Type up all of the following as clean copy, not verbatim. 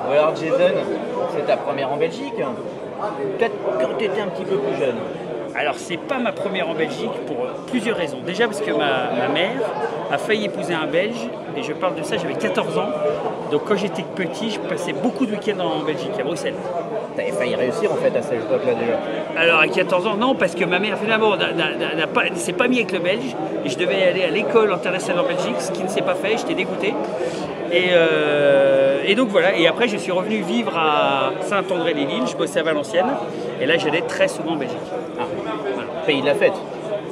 Ou alors Jason, c'est ta première en Belgique? Peut-être quand tu étais un petit peu plus jeune. Alors, c'est pas ma première en Belgique pour plusieurs raisons. Déjà parce que ma mère a failli épouser un Belge, et je parle de ça, j'avais 14 ans. Donc quand j'étais petit, je passais beaucoup de week-ends en Belgique, à Bruxelles. T'avais failli réussir en fait à cette époque-là déjà. Alors à 14 ans, non, parce que ma mère finalement s'est pas mis avec le Belge, et je devais aller à l'école internationale en Belgique, ce qui ne s'est pas fait, j'étais dégoûté. Et donc voilà, et après je suis revenu vivre à Saint-André-les-Lilles, je bossais à Valenciennes, et là j'allais très souvent en Belgique. Ah, voilà. Pays de la fête.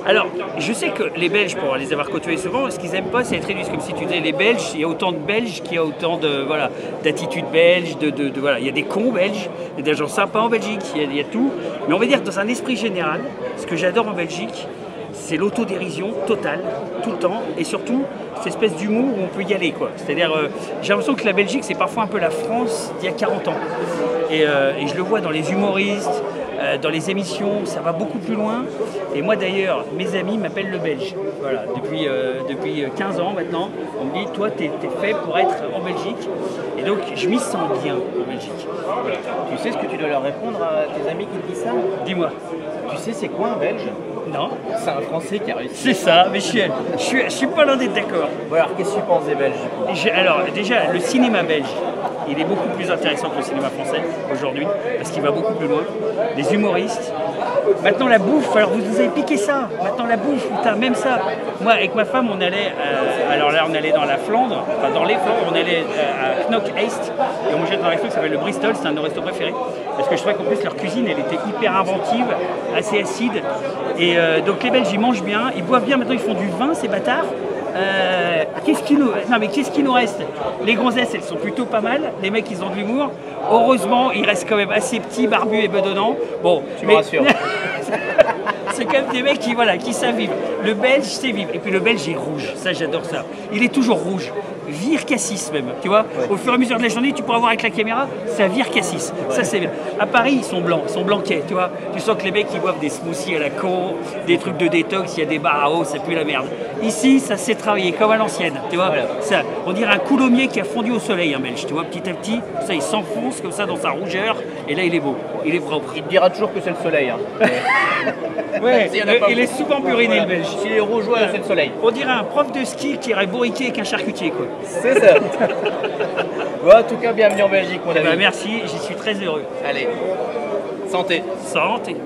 Alors, je sais que les Belges, pour les avoir côtoyés souvent, ce qu'ils aiment pas, c'est être réduits. Comme si tu disais les Belges, il y a autant de Belges qu'il y a autant de d'attitudes belges, voilà. Il y a des cons belges, il y a des gens sympas en Belgique, il y a tout. Mais on va dire, dans un esprit général, ce que j'adore en Belgique, c'est l'autodérision totale, tout le temps, et surtout cette espèce d'humour où on peut y aller, quoi. C'est-à-dire, j'ai l'impression que la Belgique, c'est parfois un peu la France d'il y a 40 ans. Et je le vois dans les humoristes, dans les émissions, ça va beaucoup plus loin. Et moi d'ailleurs, mes amis m'appellent le Belge. Voilà, depuis 15 ans maintenant, on me dit, toi, t'es fait pour être en Belgique. Et donc, je m'y sens bien en Belgique. Voilà. Tu sais ce que tu dois leur répondre à tes amis qui te disent ça? Dis-moi. Tu sais c'est quoi un Belge? Non. C'est un Français qui a réussi. C'est ça, mais je suis pas loin d'être d'accord. Bon alors, qu'est-ce que tu penses des Belges du coup? Alors déjà, le cinéma belge, il est beaucoup plus intéressant que le cinéma français aujourd'hui, parce qu'il va beaucoup plus loin. Les humoristes. Maintenant la bouffe, alors vous avez piqué ça. Maintenant la bouffe, putain, même ça. Moi avec ma femme, on allait, alors là on allait dans la Flandre, enfin dans les Flandres, on allait à Knock East, et on mangeait dans un resto qui s'appelle le Bristol, c'est un de nos restos préférés. Parce que je trouvais qu'en plus leur cuisine, elle était hyper inventive, assez acide. Et donc les Belges, ils mangent bien, ils boivent bien, maintenant ils font du vin, ces bâtards. Qu'est-ce qu'il nous reste? Les gonzesses, elles sont plutôt pas mal. Les mecs, ils ont de l'humour. Heureusement, ils restent quand même assez petits, barbus et bedonnants. Bon, tu me rassures. C'est quand même des mecs qui savent vivre. Le Belge, c'est vivre. Et puis le Belge est rouge. Ça, j'adore ça. Il est toujours rouge. Vire cassis même. Tu vois, ouais. Au fur et à mesure de la journée, tu pourras voir avec la caméra, ça vire cassis. Ouais. Ça, c'est bien. À Paris, ils sont blancs, ils sont blanquets. Tu vois, tu sens que les mecs, ils boivent des smoothies à la con, des trucs de détox, il y a des bars à eau, ça pue la merde. Ici, ça s'est travaillé comme à l'ancienne. Tu vois, voilà. Ça, on dirait un coulommier qui a fondu au soleil, un Belge. Tu vois, petit à petit, ça, il s'enfonce comme ça dans sa rougeur. Et là, il est beau. Il est propre. Il te dira toujours que c'est le soleil. Hein. Ouais, il est souvent buriné, le Belge. S'il est rougeois, c'est le soleil. On dirait un prof de ski qui irait bourriquer avec un charcutier, quoi. C'est ça. Bon, en tout cas, bienvenue en Belgique, mon ami. Bah, merci, j'y suis très heureux. Allez, santé. Santé.